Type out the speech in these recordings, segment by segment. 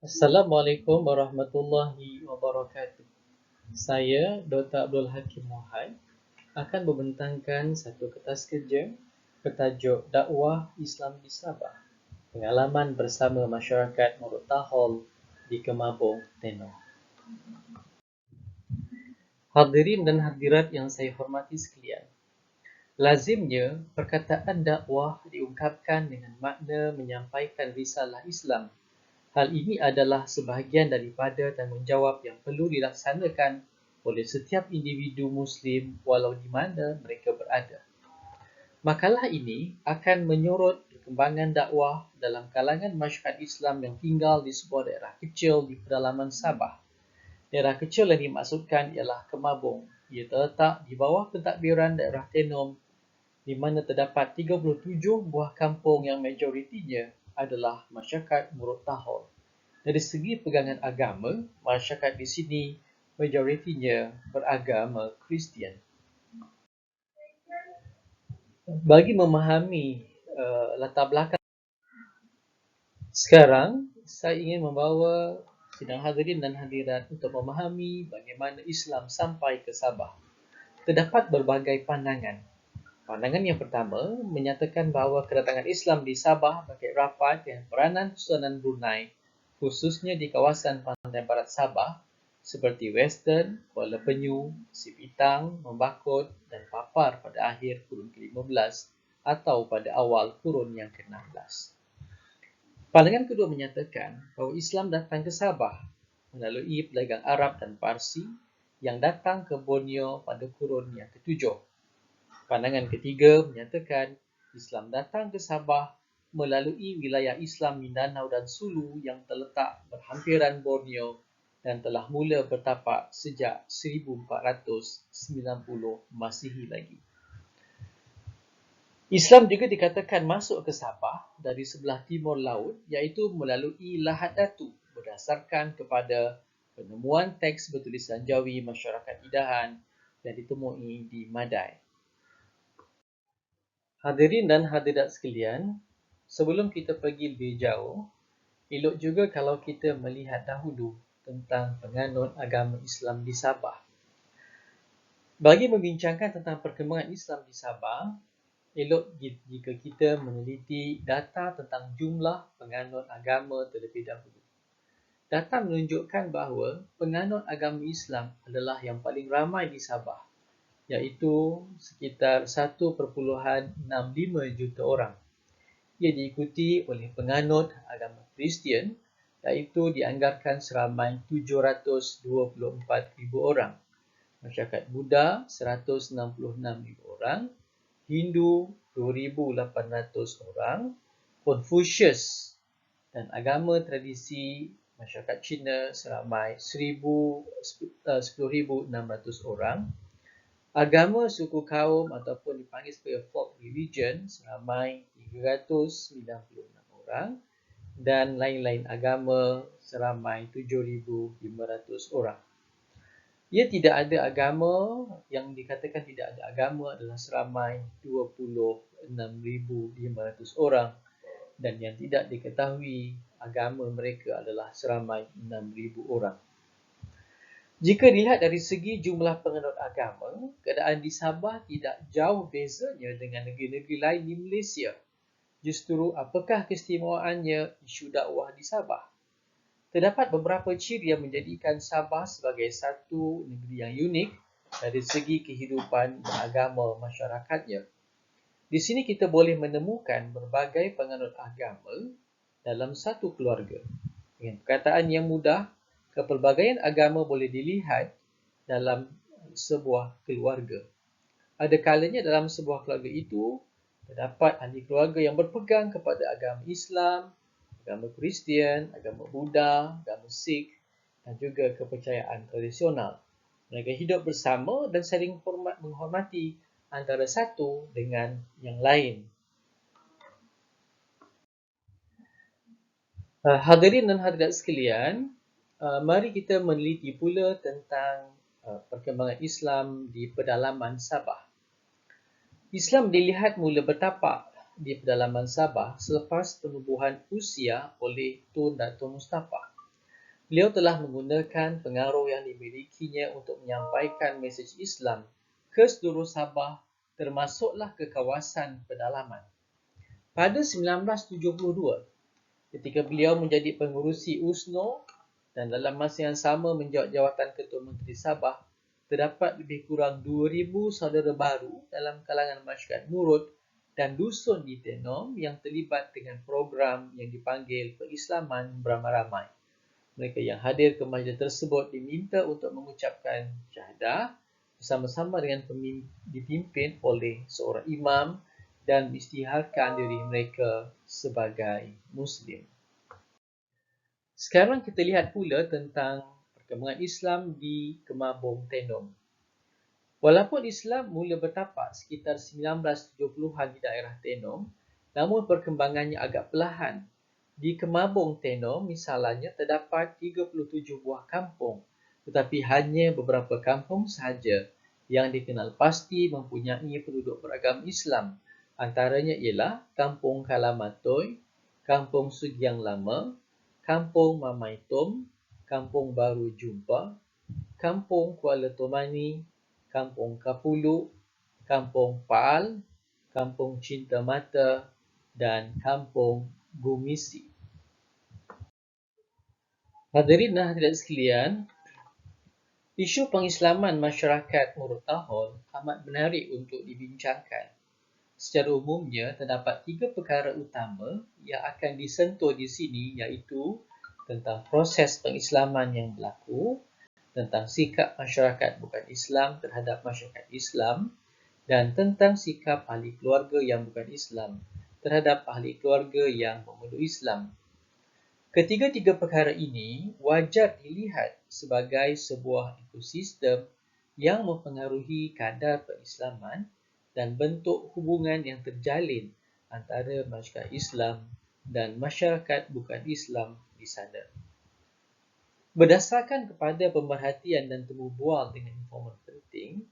Assalamualaikum warahmatullahi wabarakatuh. Saya Dr. Abdul Hakim Mohad akan membentangkan satu kertas kerja bertajuk Dakwah Islam di Sabah, pengalaman bersama masyarakat Murut Tahol di Kemabung, Tenor. Hadirin dan hadirat yang saya hormati sekalian, lazimnya perkataan dakwah diungkapkan dengan makna menyampaikan risalah Islam. Hal ini adalah sebahagian daripada tanggungjawab yang perlu dilaksanakan oleh setiap individu Muslim walau di mana mereka berada. Makalah ini akan menyorot perkembangan dakwah dalam kalangan masyarakat Islam yang tinggal di sebuah daerah kecil di pedalaman Sabah. Daerah kecil yang dimaksudkan ialah Kemabung. Ia terletak di bawah pentadbiran daerah Tenom di mana terdapat 37 buah kampung yang majoritinya adalah masyarakat Murut Tahol. Dari segi pegangan agama, masyarakat di sini majoritinya beragama Kristian. Bagi memahami latar belakang, sekarang saya ingin membawa sidang hadirin dan hadirat untuk memahami bagaimana Islam sampai ke Sabah. Terdapat berbagai pandangan. Pandangan yang pertama menyatakan bahawa kedatangan Islam di Sabah bagi rapat dengan peranan Kesultanan Brunei, khususnya di kawasan pantai barat Sabah seperti Western, Kuala Penyu, Sipitang, Membakut dan Papar pada akhir kurun ke-15 atau pada awal kurun yang ke-16. Pandangan kedua menyatakan bahawa Islam datang ke Sabah melalui pedagang Arab dan Parsi yang datang ke Borneo pada kurun yang ke-7. Pandangan ketiga menyatakan Islam datang ke Sabah melalui wilayah Islam Mindanao dan Sulu yang terletak berhampiran Borneo dan telah mula bertapak sejak 1490 Masihi lagi. Islam juga dikatakan masuk ke Sabah dari sebelah timur laut iaitu melalui Lahad Datu berdasarkan kepada penemuan teks bertulisan Jawi masyarakat Idahan yang ditemui di Madai. Hadirin dan hadirat sekalian, sebelum kita pergi lebih jauh, elok juga kalau kita melihat dahulu tentang penganut agama Islam di Sabah. Bagi membincangkan tentang perkembangan Islam di Sabah, elok jika kita meneliti data tentang jumlah penganut agama terlebih dahulu. Data menunjukkan bahawa penganut agama Islam adalah yang paling ramai di Sabah, iaitu sekitar 1.65 juta orang. Ia diikuti oleh penganut agama Kristian, iaitu dianggarkan seramai 724,000 orang. Masyarakat Buddha 166,000 orang, Hindu 2,800 orang, Confucius dan agama tradisi masyarakat Cina seramai 10,600 orang, agama suku kaum ataupun dipanggil sebagai folk religion seramai 396 orang dan lain-lain agama seramai 7,500 orang. Ia tidak ada agama, yang dikatakan tidak ada agama adalah seramai 26,500 orang dan yang tidak diketahui agama mereka adalah seramai 6,000 orang. Jika dilihat dari segi jumlah penganut agama, keadaan di Sabah tidak jauh bezanya dengan negeri-negeri lain di Malaysia. Justru apakah keistimewaannya isu dakwah di Sabah? Terdapat beberapa ciri yang menjadikan Sabah sebagai satu negeri yang unik dari segi kehidupan beragama masyarakatnya. Di sini kita boleh menemukan berbagai penganut agama dalam satu keluarga. Dengan perkataan yang mudah, kepelbagaian agama boleh dilihat dalam sebuah keluarga. Ada kalanya dalam sebuah keluarga itu terdapat ahli keluarga yang berpegang kepada agama Islam, agama Kristian, agama Buddha, agama Sikh dan juga kepercayaan tradisional. Mereka hidup bersama dan saling menghormati antara satu dengan yang lain. Hadirin dan hadirat sekalian, mari kita meneliti pula tentang perkembangan Islam di pedalaman Sabah. Islam dilihat mula bertapak di pedalaman Sabah selepas penubuhan usia oleh Tun Dato' Mustafah. Beliau telah menggunakan pengaruh yang dimilikinya untuk menyampaikan mesej Islam ke seluruh Sabah, termasuklah ke kawasan pedalaman. Pada 1972, ketika beliau menjadi pengurusi USNO dan dalam masa yang sama menjawat jawatan Ketua Menteri Sabah, terdapat lebih kurang 2,000 saudara baru dalam kalangan masyarakat Murut dan dusun di Tenom yang terlibat dengan program yang dipanggil Pengislaman Beramai-ramai. Mereka yang hadir ke majlis tersebut diminta untuk mengucapkan syahadah bersama-sama dengan dipimpin oleh seorang imam dan mengisytiharkan diri mereka sebagai Muslim. Sekarang kita lihat pula tentang perkembangan Islam di Kemabung Tenom. Walaupun Islam mula bertapak sekitar 1970-an di daerah Tenom, namun perkembangannya agak perlahan. Di Kemabung Tenom misalnya terdapat 37 buah kampung, tetapi hanya beberapa kampung sahaja yang dikenal pasti mempunyai penduduk beragama Islam. Antaranya ialah Kampung Kalamatoy, Kampung Sugiang Lama, Kampung Mamaitom, Kampung Baru Jumpa, Kampung Kuala Tomani, Kampung Kapulu, Kampung Paal, Kampung Cinta Mata dan Kampung Gumisi. Hadirin dan hadirat sekalian, isu pengislaman masyarakat Murut Tahol amat menarik untuk dibincangkan. Secara umumnya, terdapat 3 perkara utama yang akan disentuh di sini, iaitu tentang proses pengislaman yang berlaku, tentang sikap masyarakat bukan Islam terhadap masyarakat Islam, dan tentang sikap ahli keluarga yang bukan Islam terhadap ahli keluarga yang memeluk Islam. Ketiga-tiga perkara ini wajar dilihat sebagai sebuah ekosistem yang mempengaruhi kadar pengislaman dan bentuk hubungan yang terjalin antara masyarakat Islam dan masyarakat bukan Islam di sana. Berdasarkan kepada pemerhatian dan temu bual dengan informasi penting,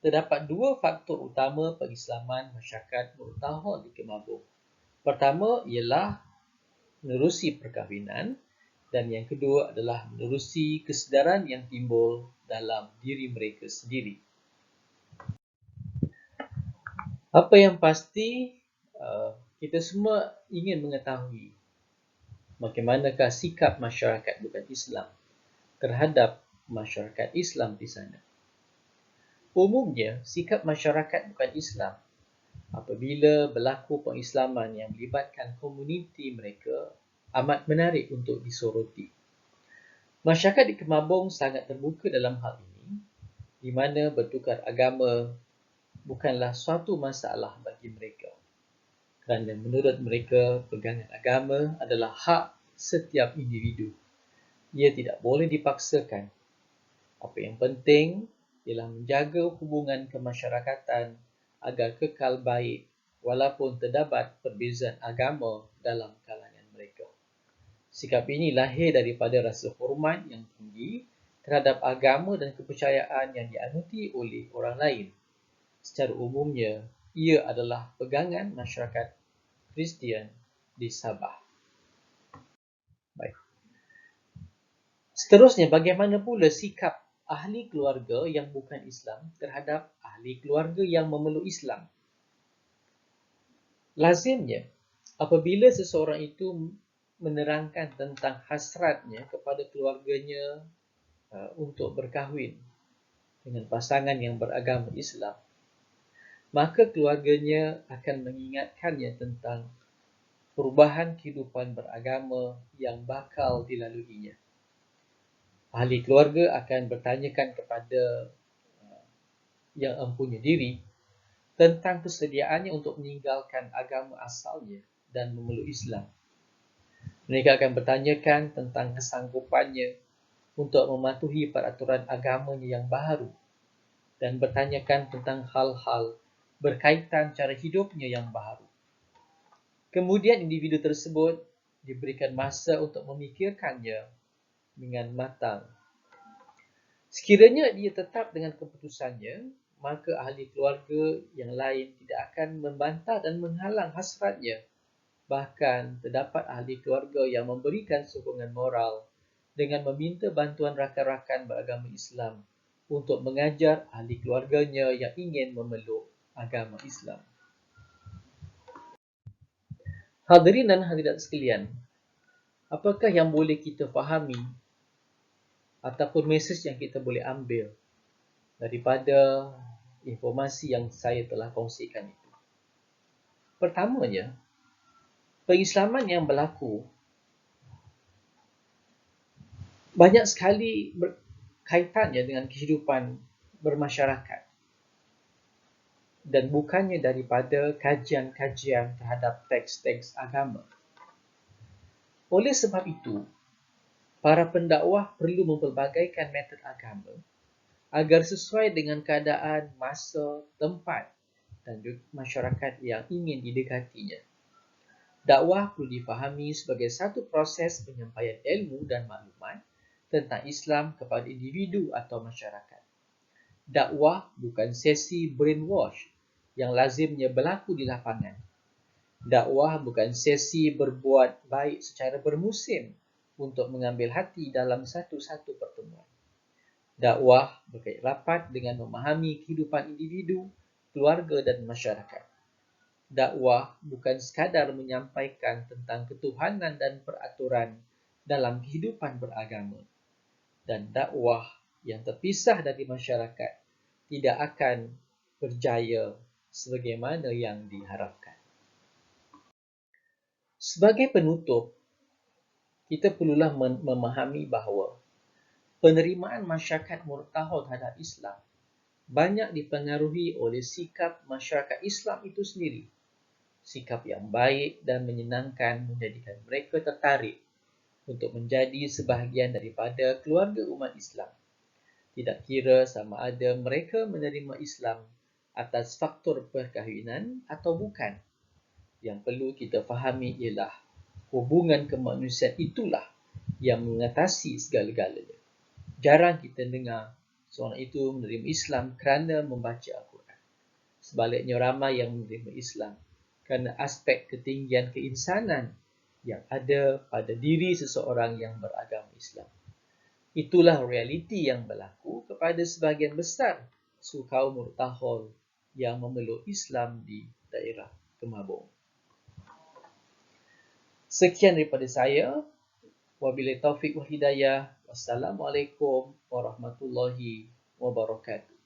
terdapat 2 faktor utama pengislaman masyarakat Murut Tahol di Kemabung. Pertama ialah menerusi perkahwinan dan yang kedua adalah menerusi kesedaran yang timbul dalam diri mereka sendiri. Apa yang pasti, kita semua ingin mengetahui bagaimanakah sikap masyarakat bukan Islam terhadap masyarakat Islam di sana. Umumnya, sikap masyarakat bukan Islam apabila berlaku pengislaman yang melibatkan komuniti mereka amat menarik untuk disoroti. Masyarakat di Kemabung sangat terbuka dalam hal ini, di mana bertukar agama bukanlah suatu masalah bagi mereka. Kerana menurut mereka, pegangan agama adalah hak setiap individu. Ia tidak boleh dipaksakan. Apa yang penting ialah menjaga hubungan kemasyarakatan agar kekal baik walaupun terdapat perbezaan agama dalam kalangan mereka. Sikap ini lahir daripada rasa hormat yang tinggi terhadap agama dan kepercayaan yang dianuti oleh orang lain. Secara umumnya, ia adalah pegangan masyarakat Kristian di Sabah. Baik. Seterusnya, bagaimana pula sikap ahli keluarga yang bukan Islam terhadap ahli keluarga yang memeluk Islam? Lazimnya, apabila seseorang itu menerangkan tentang hasratnya kepada keluarganya untuk berkahwin dengan pasangan yang beragama Islam, maka keluarganya akan mengingatkannya tentang perubahan kehidupan beragama yang bakal dilaluinya. Ahli keluarga akan bertanyakan kepada yang empunya diri tentang kesediaannya untuk meninggalkan agama asalnya dan memeluk Islam. Mereka akan bertanyakan tentang kesanggupannya untuk mematuhi peraturan agamanya yang baru dan bertanyakan tentang hal-hal berkaitan cara hidupnya yang baru. Kemudian individu tersebut diberikan masa untuk memikirkannya dengan matang. Sekiranya dia tetap dengan keputusannya, maka ahli keluarga yang lain tidak akan membantah dan menghalang hasratnya. Bahkan terdapat ahli keluarga yang memberikan sokongan moral dengan meminta bantuan rakan-rakan beragama Islam untuk mengajar ahli keluarganya yang ingin memeluk agama Islam. Hadirin dan hadirat sekalian, apakah yang boleh kita fahami ataupun mesej yang kita boleh ambil daripada informasi yang saya telah kongsikan itu? Pertamanya, pengislaman yang berlaku banyak sekali kaitannya dengan kehidupan bermasyarakat dan bukannya daripada kajian-kajian terhadap teks-teks agama. Oleh sebab itu, para pendakwah perlu mempelbagaikan metod agama agar sesuai dengan keadaan, masa, tempat dan juga masyarakat yang ingin didekatinya. Dakwah perlu difahami sebagai satu proses penyampaian ilmu dan maklumat tentang Islam kepada individu atau masyarakat. Dakwah bukan sesi brainwash yang lazimnya berlaku di lapangan. Dakwah bukan sesi berbuat baik secara bermusim untuk mengambil hati dalam satu-satu pertemuan. Dakwah berkait rapat dengan memahami kehidupan individu, keluarga dan masyarakat. Dakwah bukan sekadar menyampaikan tentang ketuhanan dan peraturan dalam kehidupan beragama. Dan dakwah yang terpisah dari masyarakat tidak akan berjaya sebagaimana yang diharapkan. Sebagai penutup, kita perlulah memahami bahawa penerimaan masyarakat Murtahol terhadap Islam banyak dipengaruhi oleh sikap masyarakat Islam itu sendiri. Sikap yang baik dan menyenangkan menjadikan mereka tertarik untuk menjadi sebahagian daripada keluarga umat Islam. Tidak kira sama ada mereka menerima Islam atas faktor perkahwinan atau bukan. Yang perlu kita fahami ialah hubungan kemanusiaan itulah yang mengatasi segala-galanya. Jarang kita dengar seorang itu menerima Islam kerana membaca Al-Quran. Sebaliknya ramai yang menerima Islam kerana aspek ketinggian keinsanan yang ada pada diri seseorang yang beragama Islam. Itulah realiti yang berlaku kepada sebahagian besar suku kaum Murtahol yang memeluk Islam di daerah Kemabung. Sekian daripada saya. Wabillahi taufiq wal hidayah. Wassalamualaikum warahmatullahi wabarakatuh.